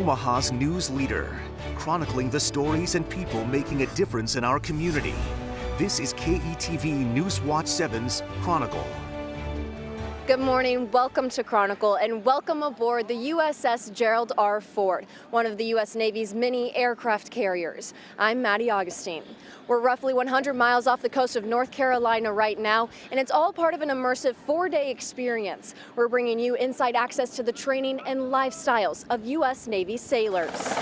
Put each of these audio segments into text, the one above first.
Omaha's news leader, chronicling the stories and people making a difference in our community. This is KETV Newswatch 7's Chronicle. Good morning, welcome to Chronicle, and welcome aboard the USS Gerald R. Ford, one of the U.S. Navy's many aircraft carriers. I'm Maddie Augustine. We're roughly 100 miles off the coast of North Carolina right now, and it's all part of an immersive 4-day experience. We're bringing you inside access to the training and lifestyles of U.S. Navy sailors.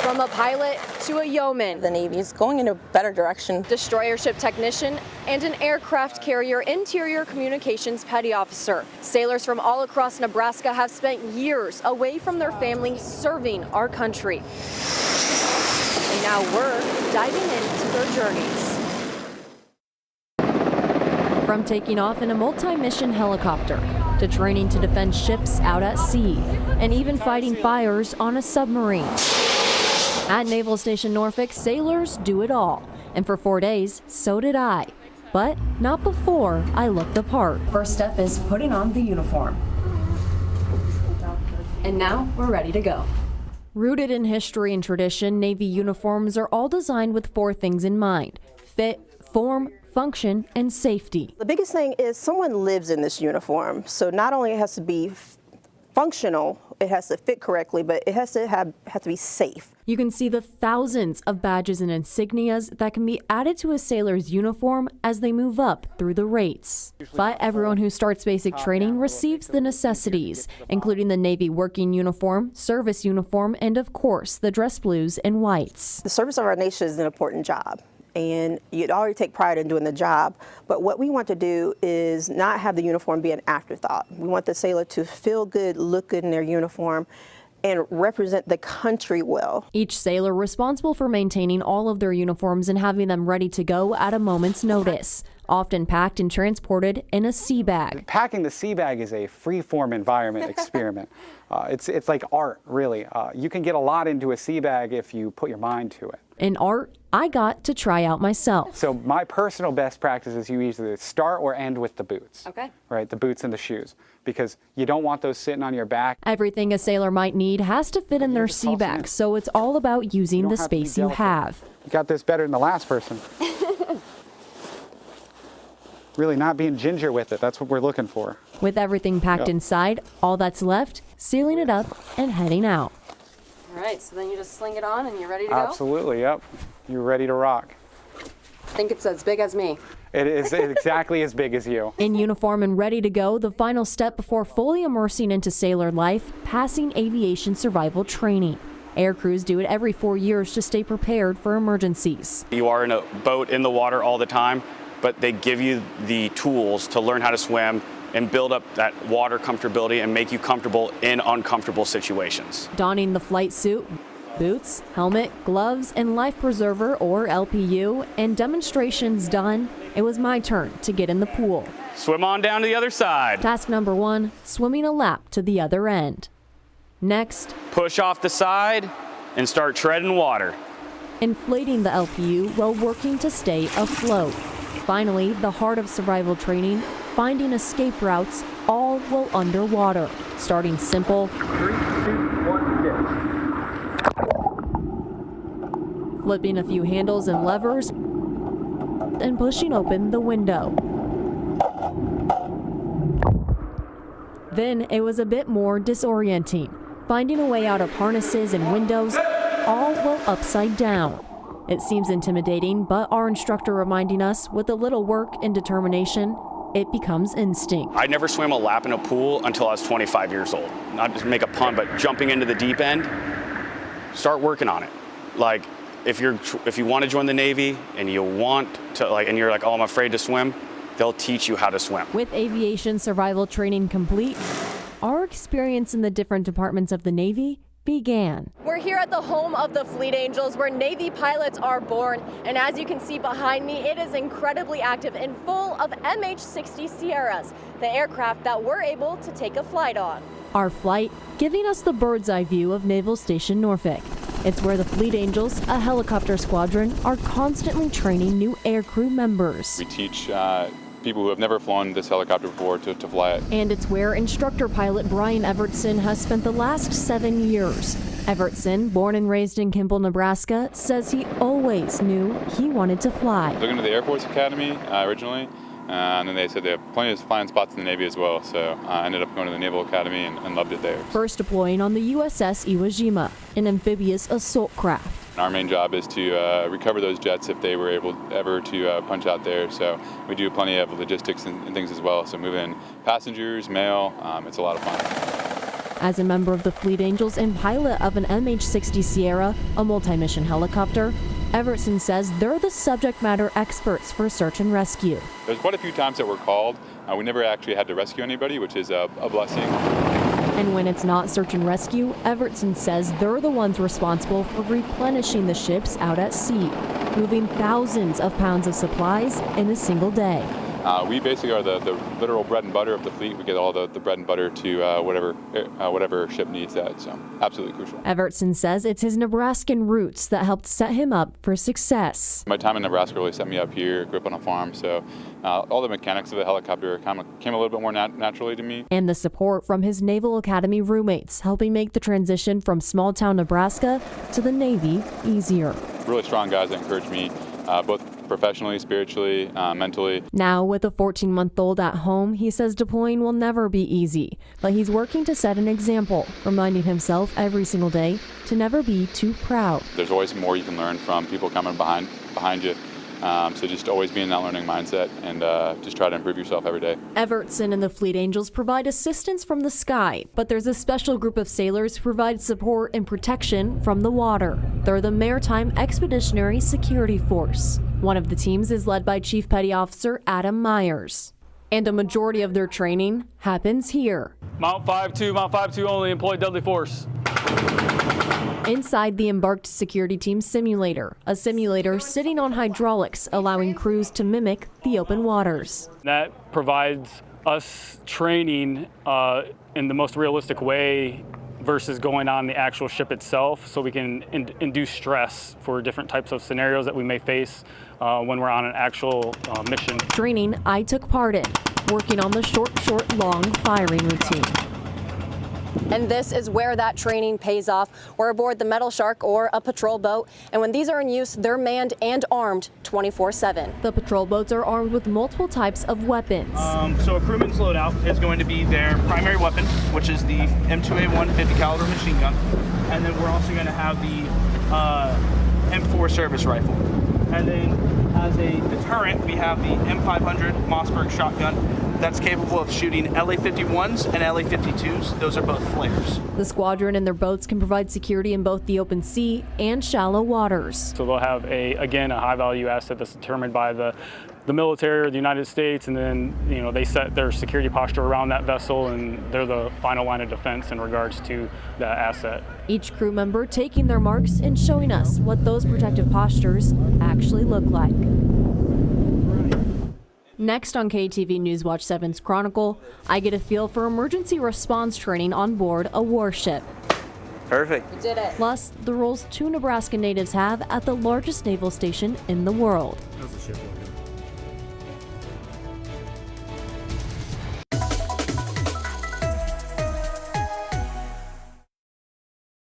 From a pilot to a yeoman, the Navy is going in a better direction. Destroyer ship technician, and an aircraft carrier interior communications petty officer. Sailors from all across Nebraska have spent years away from their families serving our country. And now we're diving into their journeys. From taking off in a multi-mission helicopter, to training to defend ships out at sea, and even fighting fires on a submarine. At Naval Station Norfolk, sailors do it all. And for 4 days, so did I. But not before I looked the part. First step is putting on the uniform. And now we're ready to go. Rooted in history and tradition, Navy uniforms are all designed with 4 things in mind: fit, form, function, and safety. The biggest thing is someone lives in this uniform. So not only it has to be functional, it has to fit correctly, but it has to be safe. You can see the thousands of badges and insignias that can be added to a sailor's uniform as they move up through the rates. But everyone who starts basic training receives the necessities, including the Navy working uniform, service uniform, and of course, the dress blues and whites. The service of our nation is an important job, and you'd already take pride in doing the job, but what we want to do is not have the uniform be an afterthought. We want the sailor to feel good, look good in their uniform, and represent the country well. Each sailor responsible for maintaining all of their uniforms and having them ready to go at a moment's notice, often packed and transported in a sea bag. Packing the sea bag is a free-form environment experiment. It's like art, really. You can get a lot into a sea bag if you put your mind to it. In art, I got to try out myself. So my personal best practice is you either start or end with the boots. Okay. Right, the boots and the shoes, because you don't want those sitting on your back. Everything a sailor might need has to fit in their sea bag, so it's all about using the space you have. You got this better than the last person. Really not being ginger with it, that's what we're looking for. With everything packed inside, all that's left, sealing it up and heading out. All right, so then you just sling it on and you're ready to go? Absolutely, yep. You're ready to rock. I think it's as big as me. It is exactly as big as you. In uniform and ready to go, the final step before fully immersing into sailor life, passing aviation survival training. Air crews do it every 4 years to stay prepared for emergencies. You are in a boat in the water all the time, but they give you the tools to learn how to swim and build up that water comfortability and make you comfortable in uncomfortable situations. Donning the flight suit, boots, helmet, gloves, and life preserver or LPU, and demonstrations done, it was my turn to get in the pool. Swim on down to the other side. Task number 1, swimming a lap to the other end. Next, push off the side and start treading water. Inflating the LPU while working to stay afloat. Finally, the heart of survival training, finding escape routes, all while underwater. Starting simple. 3, 2, 1, get. Flipping a few handles and levers, and pushing open the window. Then it was a bit more disorienting, finding a way out of harnesses and windows, all while upside down. It seems intimidating, but our instructor reminding us, with a little work and determination, it becomes instinct. I never swam a lap in a pool until I was 25 years old. Not to make a pun, but jumping into the deep end, start working on it. Like, if you want to join the Navy and you want to, and you're like, oh, I'm afraid to swim, they'll teach you how to swim. With aviation survival training complete, our experience in the different departments of the Navy began. We're here at the home of the Fleet Angels, where Navy pilots are born, and as you can see behind me, it is incredibly active and full of MH-60 Sierras, the aircraft that we're able to take a flight on. Our flight giving us the bird's eye view of Naval Station Norfolk. It's where the Fleet Angels, a helicopter squadron, are constantly training new aircrew members. We teach people who have never flown this helicopter before to fly it. And it's where instructor pilot Brian Evertson has spent the last 7 years. Evertson, born and raised in Kimball, Nebraska, says he always knew he wanted to fly. Looking to the Air Force Academy originally, and then they said they have plenty of flying spots in the Navy as well, so I ended up going to the Naval Academy and loved it there. First deploying on the USS Iwo Jima, an amphibious assault craft. Our main job is to recover those jets if they were able ever to punch out there, so we do plenty of logistics and things as well, so moving passengers, mail, it's a lot of fun. As a member of the Fleet Angels and pilot of an MH-60 Sierra, a multi-mission helicopter, Evertson says they're the subject matter experts for search and rescue. There's quite a few times that we're called. We never actually had to rescue anybody, which is a blessing. And when it's not search and rescue, Evertson says they're the ones responsible for replenishing the ships out at sea, moving thousands of pounds of supplies in a single day. We basically are the literal bread and butter of the fleet. We get all the bread and butter to whatever ship needs that, so absolutely crucial. Evertson says it's his Nebraskan roots that helped set him up for success. My time in Nebraska really set me up here, grew up on a farm, so all the mechanics of the helicopter kind of came a little bit more naturally to me. And the support from his Naval Academy roommates, helping make the transition from small-town Nebraska to the Navy easier. Really strong guys that encouraged me, both professionally, spiritually, mentally. Now, with a 14-month-old at home, he says deploying will never be easy, but he's working to set an example, reminding himself every single day to never be too proud. There's always more you can learn from people coming behind you. So just always be in that learning mindset and just try to improve yourself every day. Evertson and the Fleet Angels provide assistance from the sky, but there's a special group of sailors who provide support and protection from the water. They're the Maritime Expeditionary Security Force. One of the teams is led by Chief Petty Officer Adam Myers. And a majority of their training happens here. Mount 5-2 only, employ deadly force. Inside the Embarked Security Team simulator, a simulator sitting on hydraulics, allowing crews to mimic the open waters. That provides us training in the most realistic way versus going on the actual ship itself, so we can induce stress for different types of scenarios that we may face when we're on an actual mission. Training I took part in, working on the short, long firing routine. And this is where that training pays off. We're aboard the Metal Shark or a patrol boat, and when these are in use, they're manned and armed 24/7. The patrol boats are armed with multiple types of weapons. So a crewman's loadout is going to be their primary weapon, which is the M2A 150 caliber machine gun, and then we're also going to have the M4 service rifle. And then as a deterrent, we have the M500 Mossberg shotgun that's capable of shooting LA-51s and LA-52s. Those are both flares. The squadron and their boats can provide security in both the open sea and shallow waters. So they'll have a high-value asset that's determined by the military or the United States, and then they set their security posture around that vessel, and they're the final line of defense in regards to that asset. Each crew member taking their marks and showing us what those protective postures actually look like. Next on KTV News Watch 7's Chronicle, I get a feel for emergency response training on board a warship. Perfect. You did it. Plus, the roles 2 Nebraska natives have at the largest naval station in the world. How's the ship look?